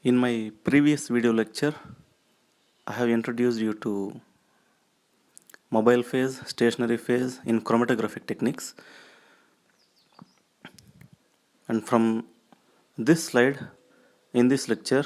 In my previous video lecture, I have introduced you to mobile phase, stationary phase in chromatographic techniques. And from this slide, in this lecture,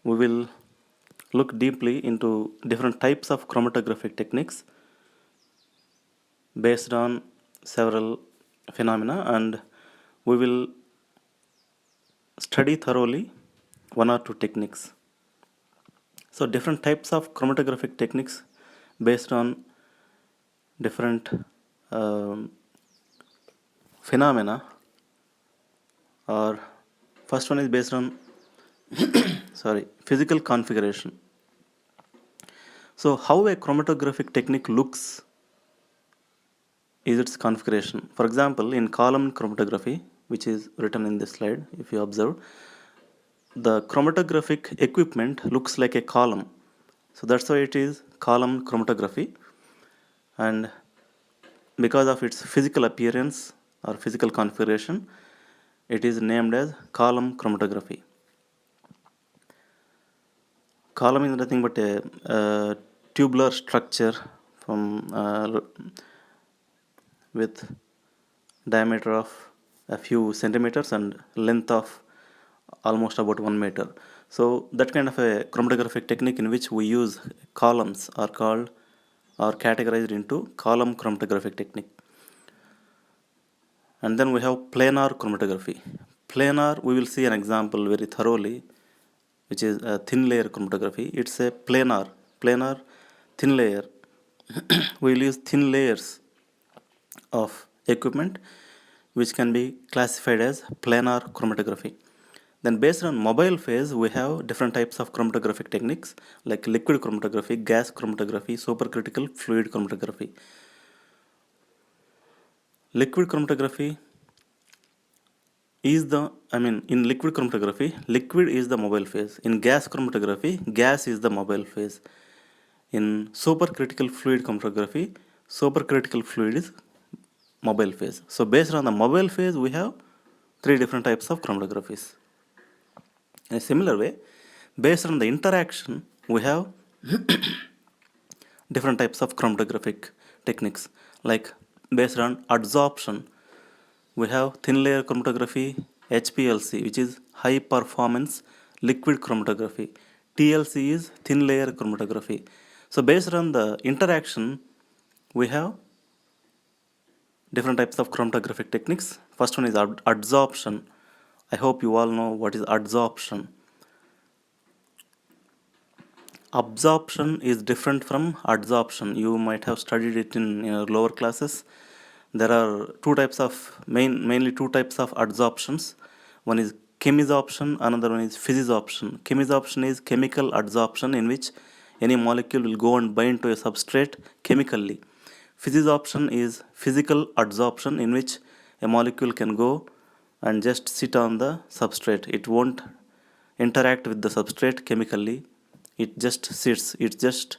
we will look deeply into different types of chromatographic techniques based on several phenomena, and we will study thoroughly one or two techniques. So different types of chromatographic techniques based on different um, phenomena, or first one is based on physical configuration. So how a chromatographic technique looks is its configuration. For example, in column chromatography, which is written in this slide, if you observe, the chromatographic equipment looks like a column. So that's why it is column chromatography, and because of its physical appearance or physical configuration, it is named as column chromatography. Column is nothing but a tubular structure from with diameter of a few centimeters and length of almost about 1 meter. So that kind of a chromatographic technique in which we use columns are called or categorized into column chromatographic technique. And then we have planar chromatography. Planar, we will see an example very thoroughly, which is a thin layer chromatography. It's a planar thin layer. We will use thin layers of equipment which can be classified as planar chromatography. Then based on mobile phase, we have different types of chromatographic techniques like liquid chromatography, gas chromatography, supercritical fluid chromatography. Liquid chromatography is in liquid chromatography, liquid is the mobile phase. In gas chromatography, gas is the mobile phase. In supercritical fluid chromatography, supercritical fluid is mobile phase. So based on the mobile phase, we have three different types of chromatographies. In a similar way, based on the interaction, we have different types of chromatographic techniques. Like based on adsorption, we have thin layer chromatography, HPLC, which is high performance liquid chromatography. TLC is thin layer chromatography. So based on the interaction, we have different types of chromatographic techniques. First one is adsorption. I hope you all know what is adsorption. Absorption is different from adsorption. You might have studied it in your lower classes. There are mainly two types of adsorptions. One is chemisorption, another one is physisorption. Chemisorption is chemical adsorption in which any molecule will go and bind to a substrate chemically. Physisorption is physical adsorption in which a molecule can go and just sit on the substrate. It won't interact with the substrate chemically. It just sits. It just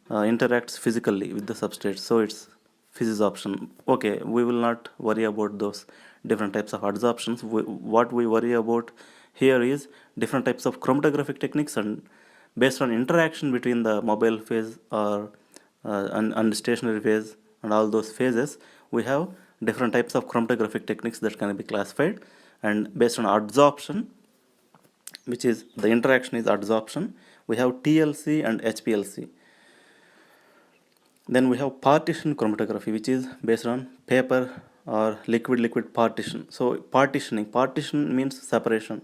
interacts physically with the substrate. So it's physisorption. Okay, we will not worry about those different types of adsorptions. What we worry about here is different types of chromatographic techniques, and based on interaction between the mobile phase or and stationary phase and all those phases, we have different types of chromatographic techniques that can be classified. And based on adsorption, which is the interaction is adsorption, we have TLC and HPLC. Then we have partition chromatography, which is based on paper or liquid partition. So partition means separation.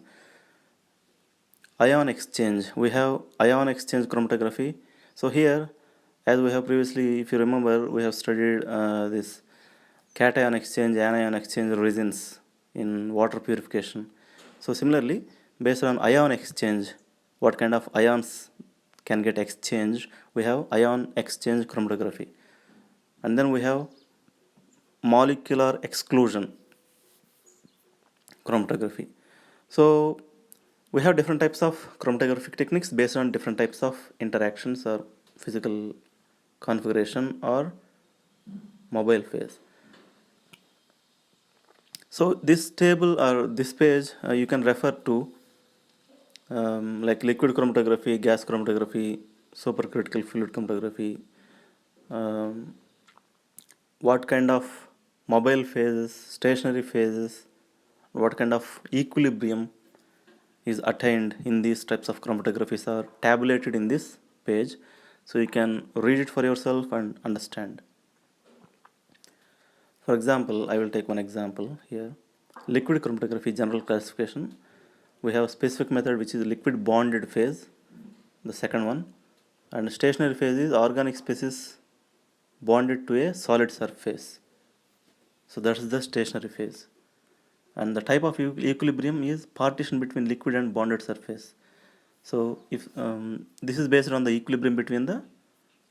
Ion exchange, we have ion exchange chromatography. So here, as we have previously, if you remember, we have studied this cation exchange, anion exchange resins in water purification. So similarly, based on ion exchange, what kind of ions can get exchanged, we have ion exchange chromatography. And then we have molecular exclusion chromatography. So we have different types of chromatographic techniques based on different types of interactions or physical configuration or mobile phase. So this table or this page you can refer to like liquid chromatography, gas chromatography, supercritical fluid chromatography, um, what kind of mobile phases, stationary phases, what kind of equilibrium is attained in these types of chromatographies are tabulated in this page, so you can read it for yourself and understand. For example, I will take one example here. Liquid chromatography general classification. We have a specific method which is liquid bonded phase, the second one, and stationary phase is organic species bonded to a solid surface. So that's the stationary phase. And the type of equilibrium is partition between liquid and bonded surface. So if this is based on the equilibrium between the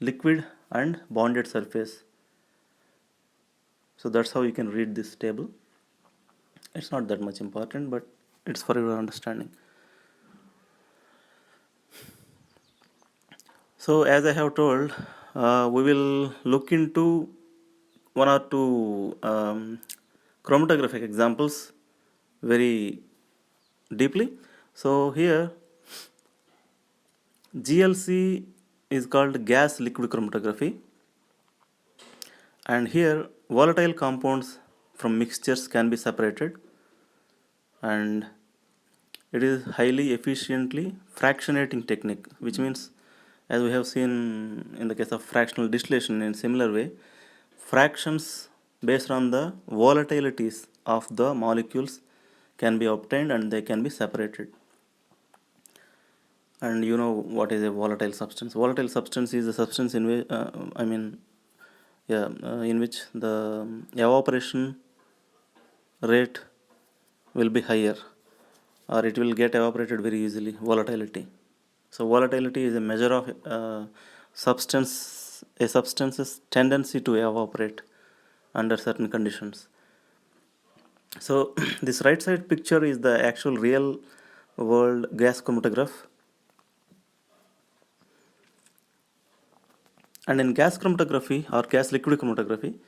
liquid and bonded surface. So that's how you can read this table. It's not that much important, but it's for your understanding. So as I have told, we will look into one or two chromatographic examples very deeply. So here GLC is called gas liquid chromatography, and here volatile compounds from mixtures can be separated, and it is highly efficiently fractionating technique, which means, as we have seen in the case of fractional distillation, in similar way, fractions based on the volatilities of the molecules can be obtained and they can be separated. And you know what is a volatile substance? Volatile substance is a substance in which in which the evaporation rate will be higher, or it will get evaporated very easily. Volatility. So volatility is a measure of a substance's tendency to evaporate under certain conditions. So this right side picture is the actual real world gas chromatograph. And in gas chromatography or gas liquid chromatography,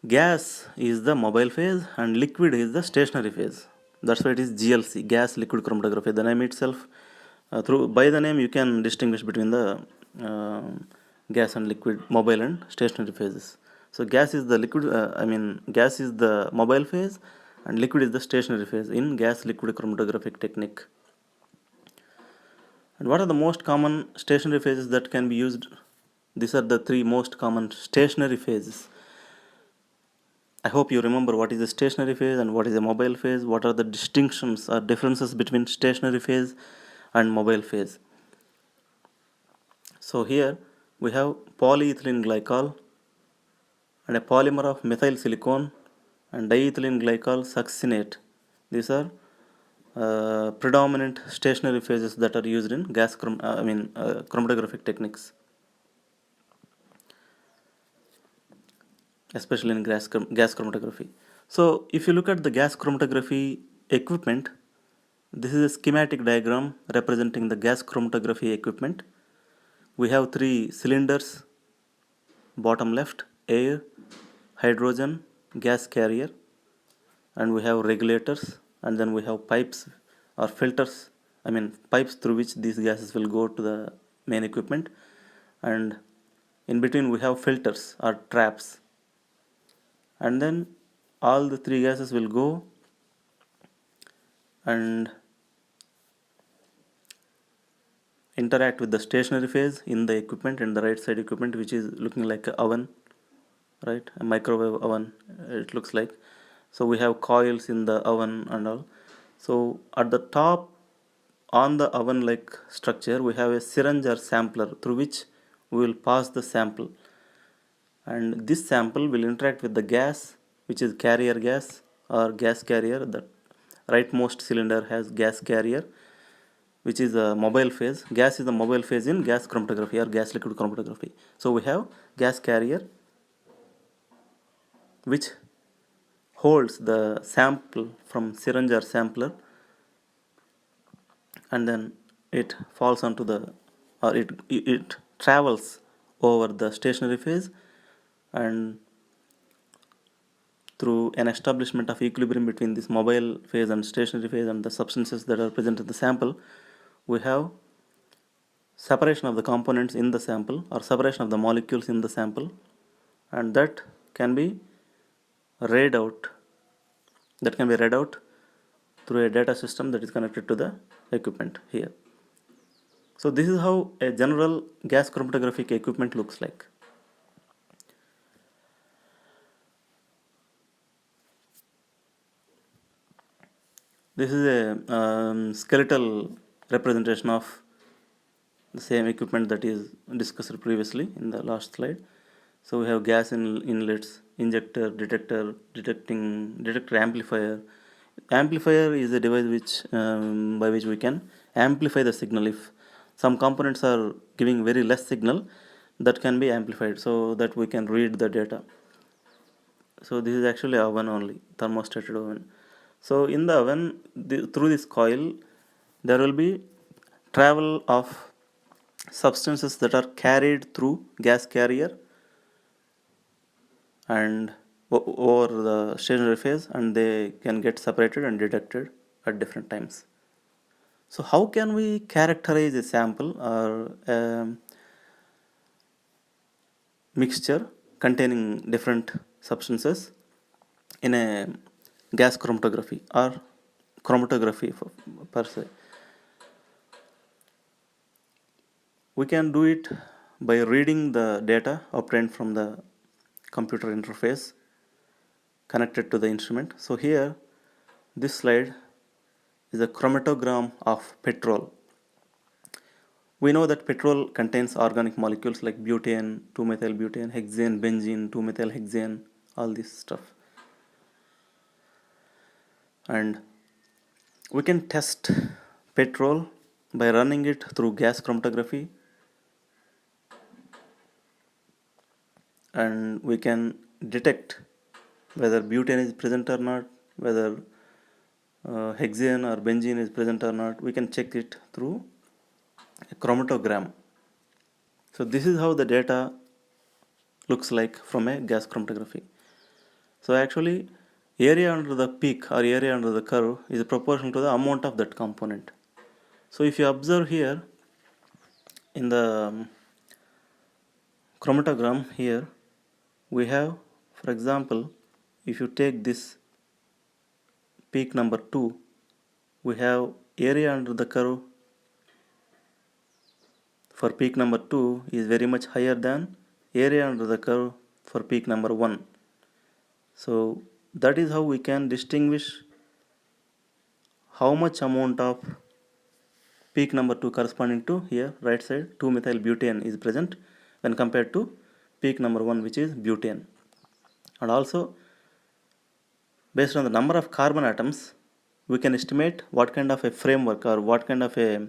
gas is the mobile phase and liquid is the stationary phase. That's why it is GLC, gas liquid chromatography. The name itself, through by the name you can distinguish between the uh, gas and liquid, mobile and stationary phases. So gas is the liquid. Gas is the mobile phase, and liquid is the stationary phase in gas liquid chromatographic technique. And what are the most common stationary phases that can be used? These are the three most common stationary phases. I hope you remember what is a stationary phase and what is a mobile phase, what are the distinctions or differences between stationary phase and mobile phase. So here we have polyethylene glycol and a polymer of methyl silicone and diethylene glycol succinate. These are predominant stationary phases that are used in chromatographic techniques, especially in gas chromatography. So if you look at the gas chromatography equipment, this is a schematic diagram representing the gas chromatography equipment. We have three cylinders, bottom left, air, hydrogen, gas carrier, and we have regulators, and then we have pipes or filters, pipes through which these gases will go to the main equipment, and in between we have filters or traps, and then all the three gases will go and interact with the stationary phase in the equipment, and the right side equipment which is looking like an oven, right, a microwave oven it looks like. So we have coils in the oven and all. So at the top on the oven like structure we have a syringe or sampler through which we will pass the sample, and this sample will interact with the gas which is carrier gas or gas carrier. The rightmost cylinder has gas carrier which is a mobile phase. Gas is the mobile phase in gas chromatography or gas liquid chromatography. So we have gas carrier which holds the sample from syringe or sampler, and then it falls onto the, or it travels over the stationary phase and through an establishment of equilibrium between this mobile phase and stationary phase and the substances that are present in the sample, we have separation of the components in the sample or separation of the molecules in the sample, and that can be read out through a data system that is connected to the equipment here. So this is how a general gas chromatographic equipment looks like. This is a skeletal representation of the same equipment that is discussed previously in the last slide. So we have gas inlets, injector, detector amplifier. Amplifier is a device by which we can amplify the signal. If some components are giving very less signal, that can be amplified so that we can read the data. So this is actually oven only, thermostated oven. So in the oven, through this coil, there will be travel of substances that are carried through gas carrier and over the stationary phase, and they can get separated and detected at different times. So how can we characterize a sample or a mixture containing different substances in a gas chromatography or chromatography per se? We can do it by reading the data obtained from the computer interface connected to the instrument. So here, this slide is a chromatogram of petrol. We know that petrol contains organic molecules like butane, 2-methylbutane, hexane, benzene, 2-methylhexane, all this stuff. And we can test petrol by running it through gas chromatography, and we can detect whether butane is present or not, whether hexane or benzene is present or not. We can check it through a chromatogram. So this is how the data looks like from a gas chromatography. So actually, area under the peak or area under the curve is proportional to the amount of that component. So if you observe here in the chromatogram here, we have, for example, if you take this peak number 2, we have area under the curve for peak number 2 is very much higher than area under the curve for peak number 1. So that is how we can distinguish how much amount of peak number 2 corresponding to here right side 2-methylbutane is present when compared to peak number 1, which is butane. And also, based on the number of carbon atoms, we can estimate what kind of a framework or what kind of a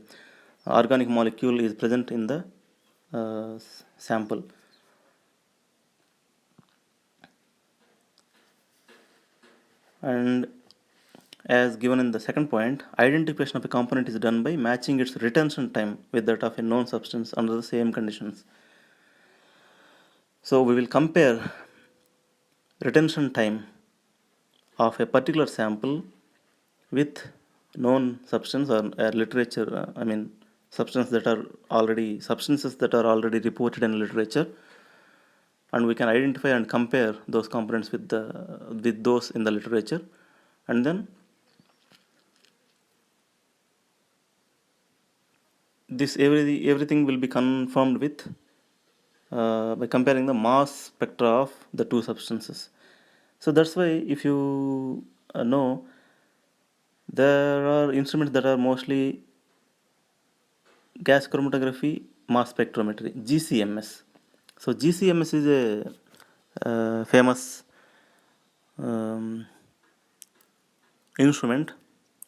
organic molecule is present in the sample. And as given in the second point, identification of a component is done by matching its retention time with that of a known substance under the same conditions. So we will compare retention time of a particular sample with known substance or literature, substances that are already reported in literature, and we can identify and compare those components with those in the literature, and then everything will be confirmed with by comparing the mass spectra of the two substances. So that's why if you know, there are instruments that are mostly gas chromatography, mass spectrometry, GCMS. So GCMS is a famous instrument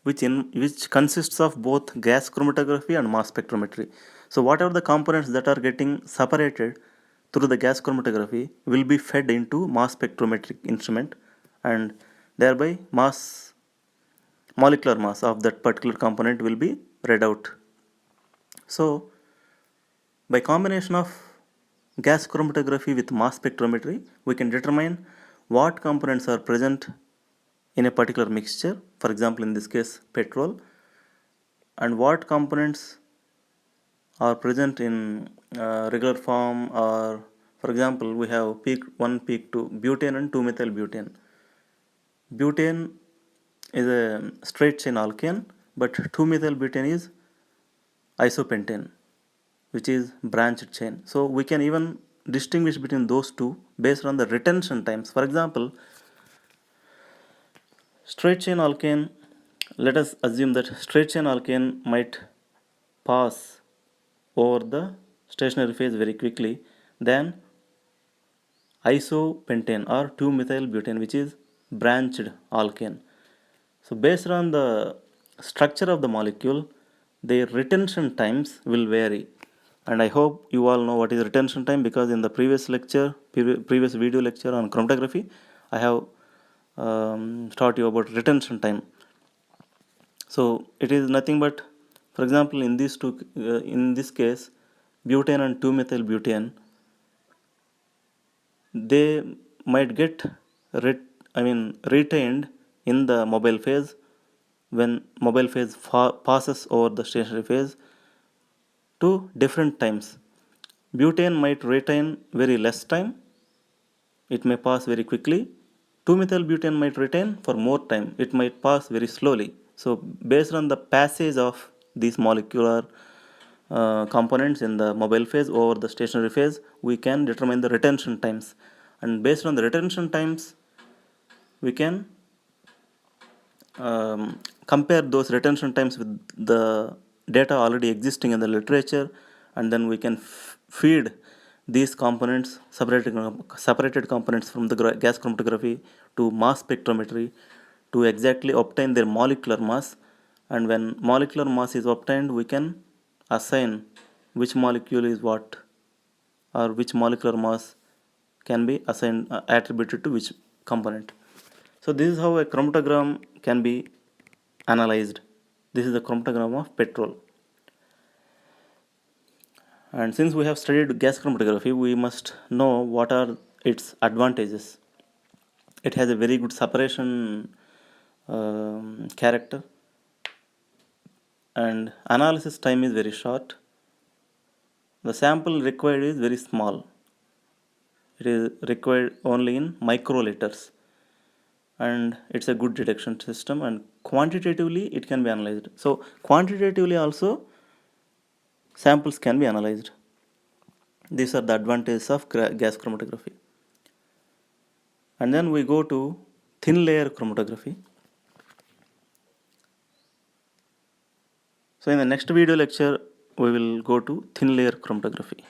which consists of both gas chromatography and mass spectrometry. So whatever the components that are getting separated through the gas chromatography will be fed into mass spectrometric instrument, and thereby molecular mass of that particular component will be read out. So by combination of gas chromatography with mass spectrometry, we can determine what components are present in a particular mixture, for example in this case petrol, and what components are present in regular form, or for example we have peak 1, peak 2, butane and 2-methyl butane. Butane is a straight chain alkane, but 2-methyl butane is isopentane, which is branched chain. So we can even distinguish between those two based on the retention times. For example, straight chain alkane, let us assume that straight chain alkane might pass over the stationary phase very quickly than isopentane or 2-methyl butane, which is branched alkane. So based on the structure of the molecule, their retention times will vary. And I hope you all know what is retention time, because in the previous lecture, previous video lecture on chromatography, I have taught you about retention time. So it is nothing but, for example, in these two, in this case, butane and 2-methyl butane, they might get retained in the mobile phase when mobile phase passes over the stationary phase to different times. Butane might retain very less time, it may pass very quickly. 2-methyl butane might retain for more time, it might pass very slowly. So based on the passage of these molecular components in the mobile phase over the stationary phase, we can determine the retention times, and based on the retention times we can compare those retention times with the data already existing in the literature, and then we can feed these components, separated components from the gas chromatography to mass spectrometry to exactly obtain their molecular mass. And when molecular mass is obtained, we can assign which molecule is what, or which molecular mass can be assigned, attributed to which component. So this is how a chromatogram can be analyzed. This is the chromatogram of petrol. And since we have studied gas chromatography, we must know what are its advantages. It has a very good separation character, and analysis time is very short. The sample required is very small. It is required only in microliters, and it's a good detection system, and quantitatively it can be analyzed. So quantitatively also samples can be analyzed. These are the advantages of gas chromatography. And then we go to thin layer chromatography. So in the next video lecture we will go to thin layer chromatography.